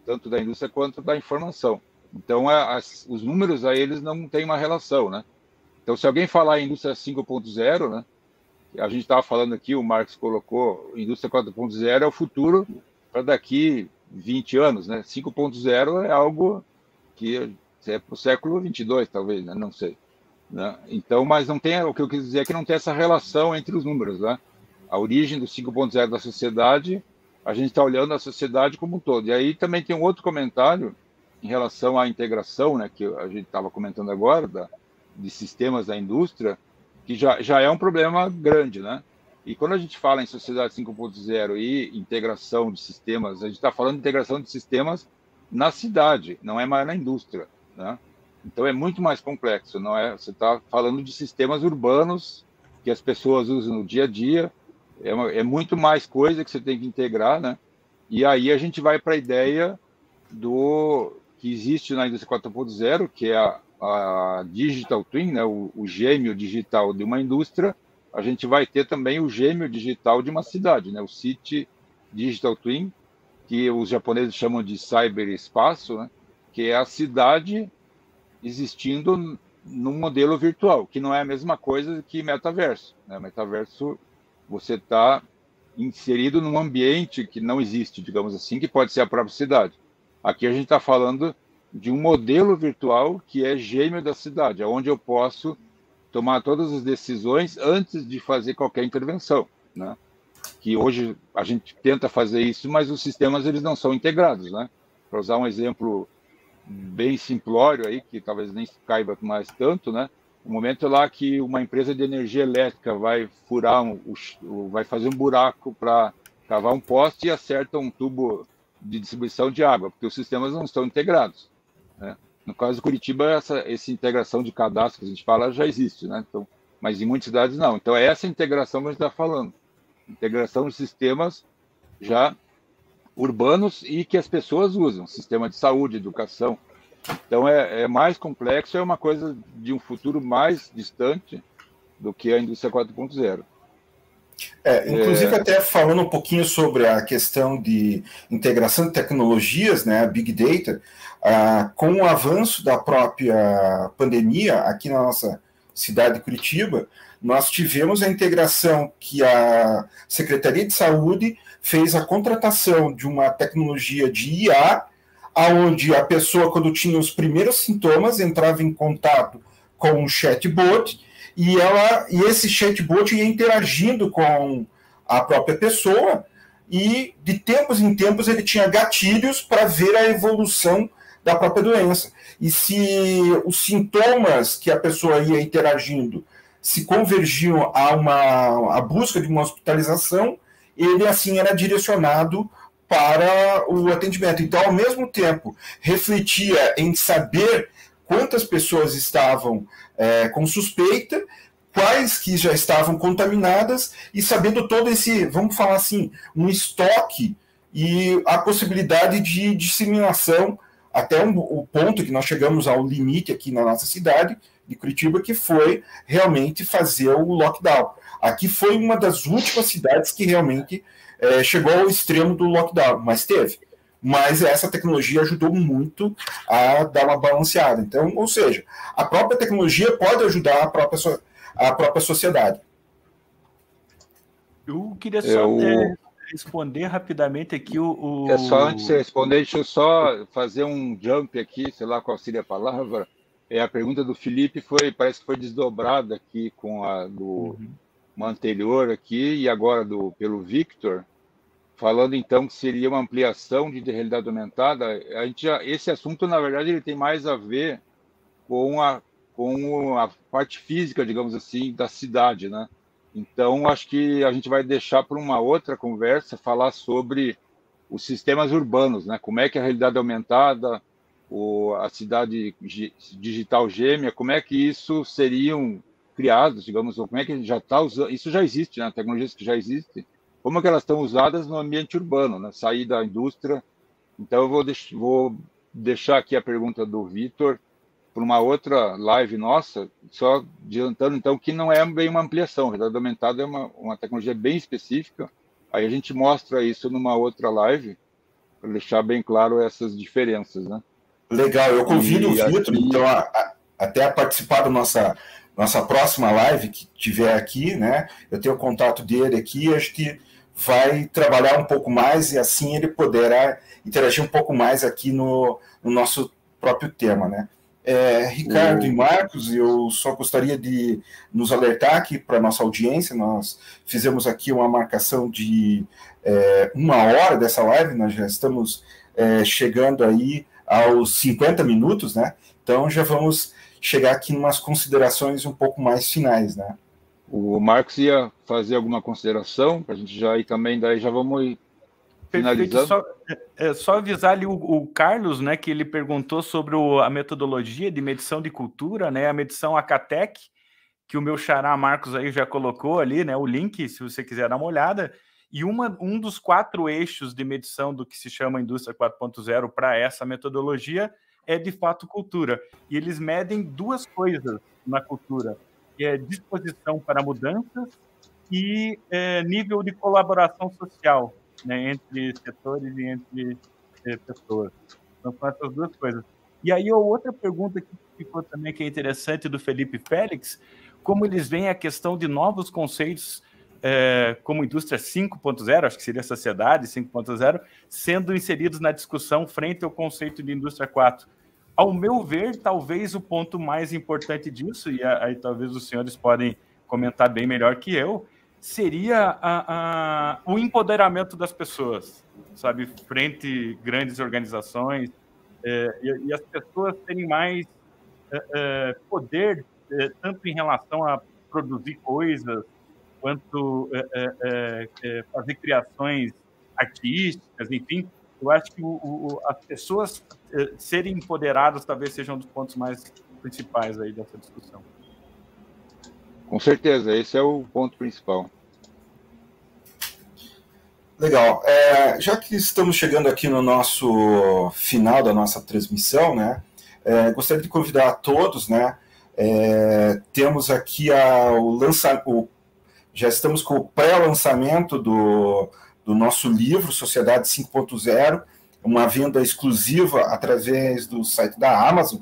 tanto da indústria quanto da informação. Então, os números aí, eles não têm uma relação, né? Então, se alguém falar em indústria 5.0, né, a gente estava falando aqui, o Marcos colocou, indústria 4.0 é o futuro para daqui 20 anos, né? 5.0 é algo que é para o século 22, talvez, né? Não sei. Né? Então, mas não tem, o que eu quis dizer é que não tem essa relação entre os números, né? A origem do 5.0 da sociedade, a gente está olhando a sociedade como um todo. E aí também tem um outro comentário em relação à integração, né, que a gente estava comentando agora, de sistemas da indústria, que já é um problema grande, né? E quando a gente fala em sociedade 5.0 e integração de sistemas, a gente está falando de integração de sistemas na cidade, não é mais na indústria, né? Então é muito mais complexo, não é? Você está falando de sistemas urbanos que as pessoas usam no dia a dia, é muito mais coisa que você tem que integrar, né? E aí a gente vai para a ideia do que existe na indústria 4.0, que é a Digital Twin, né? O gêmeo digital de uma indústria. A gente vai ter também o gêmeo digital de uma cidade, né? O City Digital Twin, que os japoneses chamam de cyberespaço, né? Que é a cidade existindo num modelo virtual, que não é a mesma coisa que metaverso, né? Metaverso, você está inserido num ambiente que não existe, digamos assim, que pode ser a própria cidade. Aqui a gente está falando de um modelo virtual que é gêmeo da cidade, onde eu posso tomar todas as decisões antes de fazer qualquer intervenção, né? Que hoje a gente tenta fazer isso, mas os sistemas eles não são integrados, né? Para usar um exemplo bem simplório aí, que talvez nem caiba mais tanto, né? O momento lá que uma empresa de energia elétrica vai furar, vai fazer um buraco para cavar um poste e acerta um tubo de distribuição de água, porque os sistemas não estão integrados, né? No caso de Curitiba, essa integração de cadastro que a gente fala já existe, né? Então, mas em muitas cidades não. Então, é essa integração que a gente está falando. Integração de sistemas já urbanos e que as pessoas usam, sistema de saúde, educação. Então, é mais complexo, é uma coisa de um futuro mais distante do que a indústria 4.0. Inclusive, até falando um pouquinho sobre a questão de integração de tecnologias, né, Big Data, com o avanço da própria pandemia aqui na nossa cidade de Curitiba, nós tivemos a integração que a Secretaria de Saúde fez a contratação de uma tecnologia de IA, onde a pessoa, quando tinha os primeiros sintomas, entrava em contato com um chatbot, e esse chatbot ia interagindo com a própria pessoa, e de tempos em tempos ele tinha gatilhos para ver a evolução da própria doença. E se os sintomas que a pessoa ia interagindo se convergiam a busca de uma hospitalização, ele assim era direcionado para o atendimento. Então, ao mesmo tempo, refletia em saber quantas pessoas estavam com suspeita, quais que já estavam contaminadas, e sabendo todo esse, vamos falar assim, um estoque e a possibilidade de disseminação até o ponto que nós chegamos ao limite aqui na nossa cidade de Curitiba, que foi realmente fazer o lockdown. Aqui foi uma das últimas cidades que realmente chegou ao extremo do lockdown, mas teve. Mas essa tecnologia ajudou muito a dar uma balanceada. Então, ou seja, a própria tecnologia pode ajudar a própria sociedade. Eu queria só responder rapidamente aqui Só antes de você responder, deixa eu só fazer um jump aqui, sei lá qual seria a palavra. A pergunta do Felipe parece que foi desdobrada aqui com a uma anterior aqui e agora pelo Victor, falando então que seria uma ampliação de realidade aumentada. Esse assunto, na verdade, ele tem mais a ver com a parte física, digamos assim, da cidade, né? Então, acho que a gente vai deixar para uma outra conversa falar sobre os sistemas urbanos, né? Como é que a realidade aumentada, a cidade digital gêmea, como é que isso seriam criados, digamos, ou como é que já está usando, isso já existe, né? Tecnologias que já existem, como é que elas estão usadas no ambiente urbano, né? Sair da indústria. Então, eu vou deixar aqui a pergunta do Vitor para uma outra live nossa, só adiantando, então, que não é bem uma ampliação. A realidade aumentada é uma tecnologia bem específica. Aí a gente mostra isso numa outra live, para deixar bem claro essas diferenças, né? Legal, eu convido o Vitor, então, até a participar da nossa próxima live que tiver aqui, né? Eu tenho o contato dele aqui, acho que vai trabalhar um pouco mais e assim ele poderá interagir um pouco mais aqui no nosso próprio tema, né? Ricardo e Marcos, eu só gostaria de nos alertar aqui para a nossa audiência. Nós fizemos aqui uma marcação de 1 hora dessa live, nós já estamos chegando aí aos 50 minutos, né? Então já vamos chegar aqui em umas considerações um pouco mais finais, né? O Marcos ia fazer alguma consideração para a gente já ir também, daí já vamos ir finalizando. Só avisar ali o Carlos, né, que ele perguntou sobre a metodologia de medição de cultura, né, a medição Acatec, que o meu xará Marcos aí já colocou ali, né, o link, se você quiser dar uma olhada, e um dos 4 eixos de medição do que se chama Indústria 4.0 para essa metodologia é, de fato, cultura. E eles medem 2 coisas na cultura, que é disposição para mudanças e nível de colaboração social, né, entre setores e entre pessoas. Então, são essas 2 coisas. E aí, outra pergunta que ficou também, que é interessante, do Felipe Félix, como eles veem a questão de novos conceitos, como indústria 5.0, acho que seria sociedade 5.0, sendo inseridos na discussão frente ao conceito de indústria 4. Ao meu ver, talvez o ponto mais importante disso, e aí talvez os senhores podem comentar bem melhor que eu, seria o empoderamento das pessoas, sabe, frente a grandes organizações, e as pessoas terem mais poder, tanto em relação a produzir coisas, quanto fazer criações artísticas, enfim. Eu acho que as pessoas serem empoderadas talvez seja um dos pontos mais principais aí dessa discussão. Com certeza, esse é o ponto principal. Legal. Já que estamos chegando aqui no nosso final da nossa transmissão, né, gostaria de convidar a todos, né, temos aqui já estamos com o pré-lançamento do nosso livro, Sociedade 5.0, uma venda exclusiva através do site da Amazon,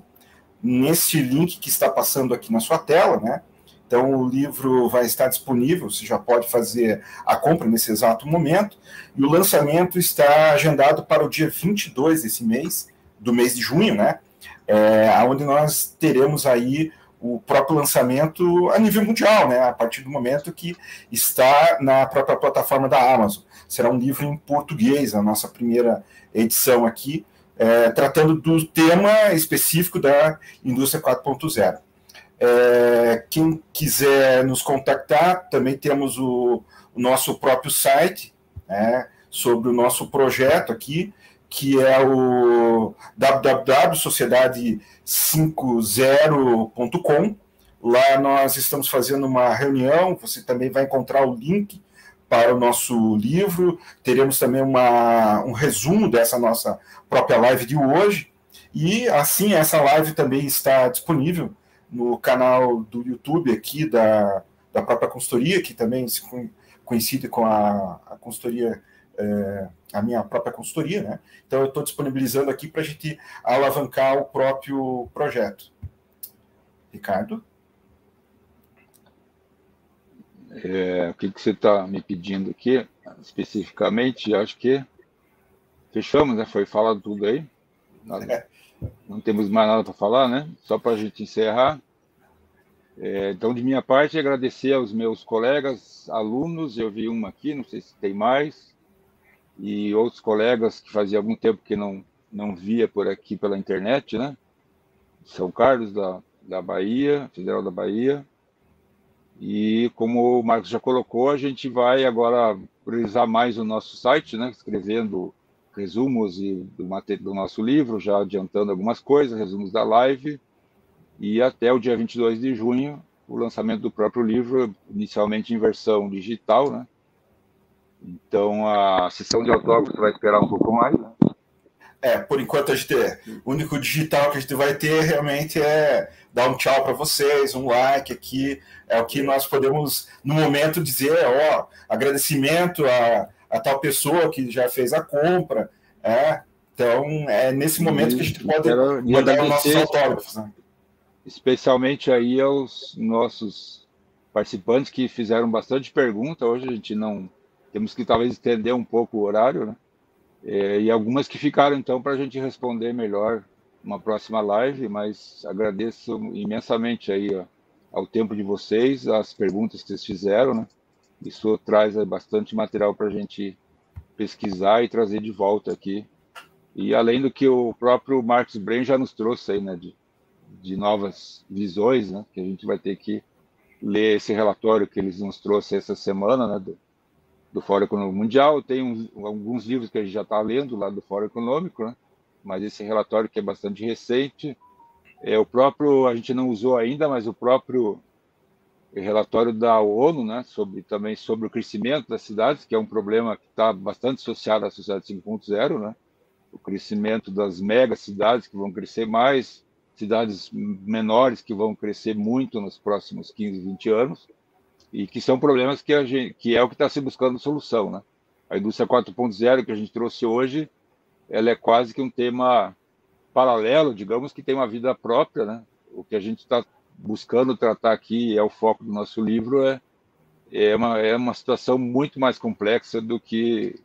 nesse link que está passando aqui na sua tela, né? Então, o livro vai estar disponível, você já pode fazer a compra nesse exato momento, e o lançamento está agendado para o dia 22 desse mês, do mês de junho, né? Onde nós teremos aí o próprio lançamento a nível mundial, né, a partir do momento que está na própria plataforma da Amazon. Será um livro em português, a nossa primeira edição aqui, tratando do tema específico da indústria 4.0. Quem quiser nos contactar, também temos o nosso próprio site, né, sobre o nosso projeto aqui, que é o www.sociedade50.com. Lá nós estamos fazendo uma reunião, você também vai encontrar o link para o nosso livro, teremos também um resumo dessa nossa própria live de hoje, E, assim, essa live também está disponível no canal do YouTube aqui da própria consultoria, que também se coincide com a consultoria, a minha própria consultoria, né? Então, eu estou disponibilizando aqui para a gente alavancar o próprio projeto. Ricardo? O que você está me pedindo aqui, especificamente? Acho que fechamos, né? Foi falado tudo aí. Não temos mais nada para falar, né? Só para a gente encerrar. Então, de minha parte, agradecer aos meus colegas, alunos, eu vi uma aqui, não sei se tem mais, e outros colegas que fazia algum tempo que não via por aqui pela internet, né? São Carlos, da Bahia, Federal da Bahia. E como o Marcos já colocou, a gente vai agora priorizar mais o nosso site, né? Escrevendo resumos do nosso livro, já adiantando algumas coisas, resumos da live, e até o dia 22 de junho, o lançamento do próprio livro, inicialmente em versão digital, né? Então, a sessão de autógrafos vai esperar um pouco mais, né? Por enquanto, o único digital que a gente vai ter realmente é dar um tchau para vocês, um like aqui, é o que nós podemos, no momento, dizer, agradecimento a tal pessoa que já fez a compra, então, é nesse momento que a gente pode mandar os nossos autógrafos, né? Especialmente aí aos nossos participantes que fizeram bastante pergunta. Hoje a gente temos que talvez estender um pouco o horário, né? E algumas que ficaram então para a gente responder melhor numa próxima live, mas agradeço imensamente aí ao tempo de vocês, as perguntas que vocês fizeram, né? Isso traz bastante material para a gente pesquisar e trazer de volta aqui. E além do que o próprio Marcos Brain já nos trouxe aí, né? De novas visões, né? Que a gente vai ter que ler esse relatório que eles nos trouxe essa semana, né? Do Fórum Econômico Mundial. Tem alguns livros que a gente já está lendo lá do Fórum Econômico, né? Mas esse relatório que é bastante recente, o próprio, a gente não usou ainda, mas o próprio relatório da ONU, né? Também sobre o crescimento das cidades, que é um problema que está bastante associado à sociedade 5.0, né? O crescimento das megacidades que vão crescer mais, cidades menores que vão crescer muito nos próximos 15, 20 anos, e que são problemas que é o que está se buscando solução, né? A indústria 4.0 que a gente trouxe hoje, ela é quase que um tema paralelo, digamos, que tem uma vida própria, né? O que a gente está buscando tratar aqui, é o foco do nosso livro, é uma situação muito mais complexa do que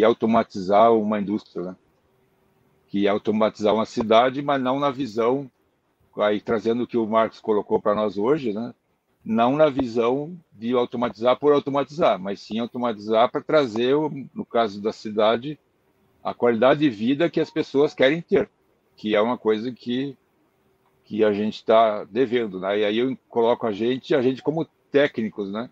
automatizar uma indústria, né? Que é automatizar uma cidade, mas não na visão, aí trazendo o que o Marcos colocou para nós hoje, né? Não na visão de automatizar por automatizar, mas sim automatizar para trazer, no caso da cidade, a qualidade de vida que as pessoas querem ter, que é uma coisa que a gente está devendo, né? E aí eu coloco a gente como técnicos, né?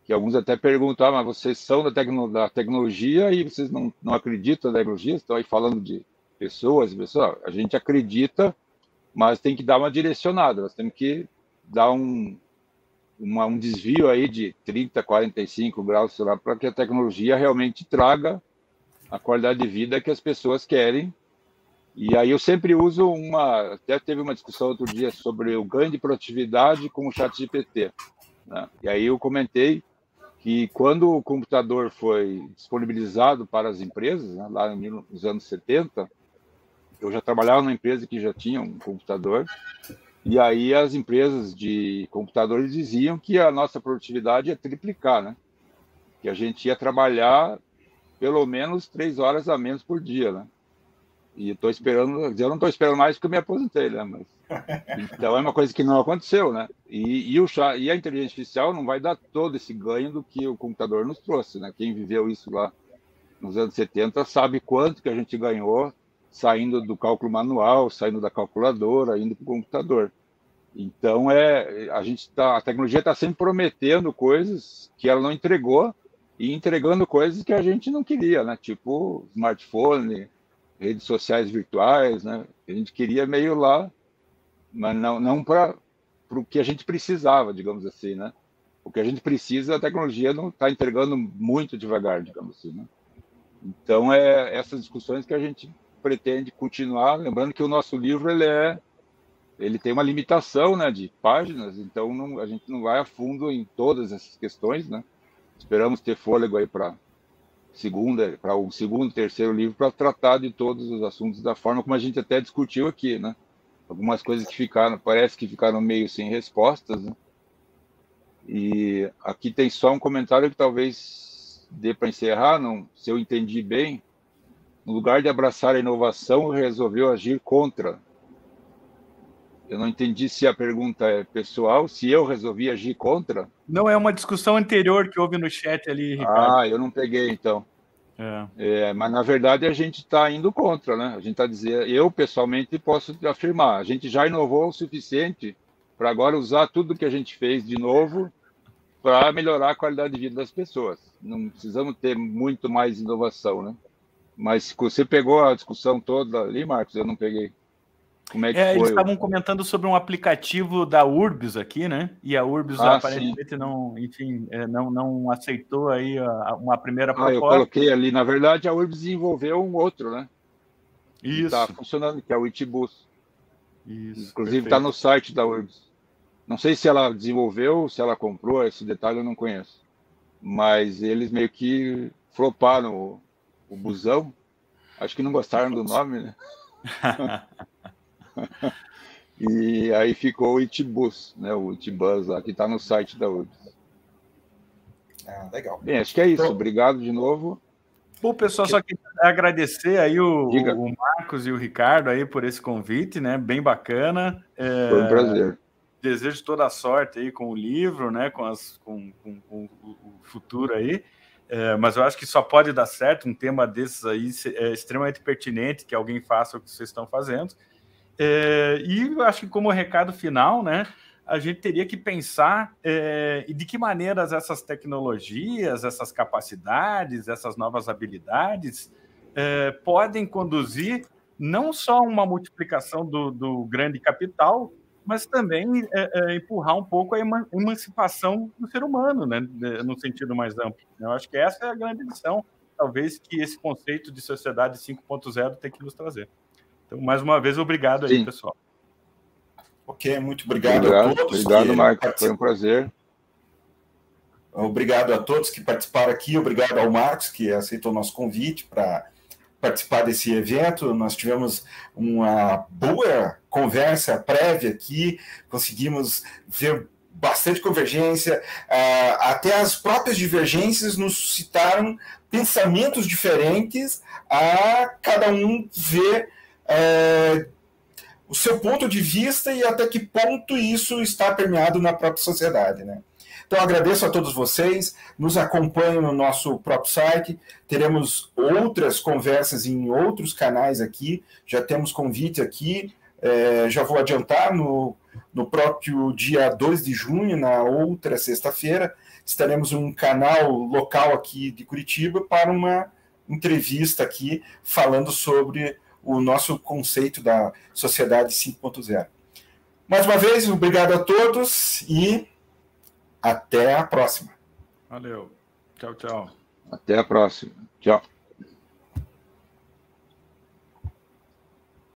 Que alguns até perguntam, mas vocês são da tecnologia e vocês não acreditam na tecnologia? Estão aí falando de pessoas, a gente acredita, mas tem que dar uma direcionada, nós temos que dar um desvio aí de 30, 45 graus, sei lá, para que a tecnologia realmente traga a qualidade de vida que as pessoas querem. E aí eu sempre uso até teve uma discussão outro dia sobre o ganho de produtividade com o ChatGPT, né? E aí eu comentei que quando o computador foi disponibilizado para as empresas, né, lá nos anos 70, eu já trabalhava numa empresa que já tinha um computador, e aí as empresas de computadores diziam que a nossa produtividade ia triplicar, né? Que a gente ia trabalhar pelo menos 3 horas a menos por dia, né? E eu não estou esperando mais porque eu me aposentei, né? Mas, então é uma coisa que não aconteceu, né? E a inteligência artificial não vai dar todo esse ganho do que o computador nos trouxe, né? Quem viveu isso lá nos anos 70 sabe quanto que a gente ganhou saindo do cálculo manual, saindo da calculadora, indo para o computador. Então a tecnologia está sempre prometendo coisas que ela não entregou e entregando coisas que a gente não queria, né? Tipo smartphone, redes sociais virtuais, né? A gente queria meio lá, mas não para o que a gente precisava, digamos assim, né? O que a gente precisa, a tecnologia não está entregando muito devagar, digamos assim, né? Então, essas discussões que a gente pretende continuar, lembrando que o nosso livro ele tem uma limitação, né, de páginas, então a gente não vai a fundo em todas essas questões, né? Esperamos ter fôlego aí para o segundo, terceiro livro para tratar de todos os assuntos da forma como a gente até discutiu aqui, né? Algumas coisas que parece que ficaram meio sem respostas, né? E aqui tem só um comentário que talvez dê para encerrar, se eu entendi bem. No lugar de abraçar a inovação, resolveu agir contra. Eu não entendi se a pergunta é pessoal, se eu resolvi agir contra. Não, é uma discussão anterior que houve no chat ali, Ricardo. Ah, eu não peguei, então. Mas, na verdade, a gente está indo contra, né? A gente está dizendo, eu, pessoalmente, posso afirmar, a gente já inovou o suficiente para agora usar tudo que a gente fez de novo para melhorar a qualidade de vida das pessoas. Não precisamos ter muito mais inovação, né? Mas você pegou a discussão toda ali, Marcos? Eu não peguei. Como é que foi? Eles estavam comentando sobre um aplicativo da Urbis aqui, né? E a Urbis aparentemente sim. não aceitou aí uma primeira proposta. Eu coloquei ali. Na verdade, a Urbis desenvolveu um outro, né? Isso. Está funcionando, que é o Itibus. Isso. Inclusive está no site da Urbis. Não sei se ela desenvolveu, se ela comprou, esse detalhe eu não conheço. Mas eles meio que floparam o busão. Acho que não gostaram do nome, né? E aí ficou o Itibus, né? O Itibus lá, que está no site da Urbis. Legal. Bem, acho que é isso. Obrigado de novo. Bom, pessoal, só queria agradecer aí o Marcos e o Ricardo aí por esse convite, né? Bem bacana. Foi um prazer. Desejo toda a sorte aí com o livro, né? Com o futuro aí. Mas eu acho que só pode dar certo um tema desses aí, extremamente pertinente, que alguém faça o que vocês estão fazendo. E eu acho que como recado final, né? A gente teria que pensar de que maneiras essas tecnologias, essas capacidades, essas novas habilidades podem conduzir não só uma multiplicação do grande capital, mas também empurrar um pouco a emancipação do ser humano, né, no sentido mais amplo. Eu acho que essa é a grande lição, talvez, que esse conceito de sociedade 5.0 tem que nos trazer. Então, mais uma vez, obrigado aí, pessoal. Ok, muito obrigado a todos. Obrigado, Marcos. Foi um prazer. Obrigado a todos que participaram aqui. Obrigado ao Marcos, que aceitou o nosso convite para participar desse evento. Nós tivemos uma boa conversa prévia aqui, conseguimos ver bastante convergência, até as próprias divergências nos suscitaram pensamentos diferentes, a cada um ver o seu ponto de vista e até que ponto isso está permeado na própria sociedade, né? Então, agradeço a todos vocês, nos acompanhem no nosso próprio site, teremos outras conversas em outros canais aqui, já temos convite aqui, já vou adiantar, no próprio dia 2 de junho, na outra sexta-feira, estaremos em um canal local aqui de Curitiba para uma entrevista aqui, falando sobre o nosso conceito da sociedade 5.0. Mais uma vez, obrigado a todos e até a próxima. Valeu. Tchau, tchau. Até a próxima. Tchau.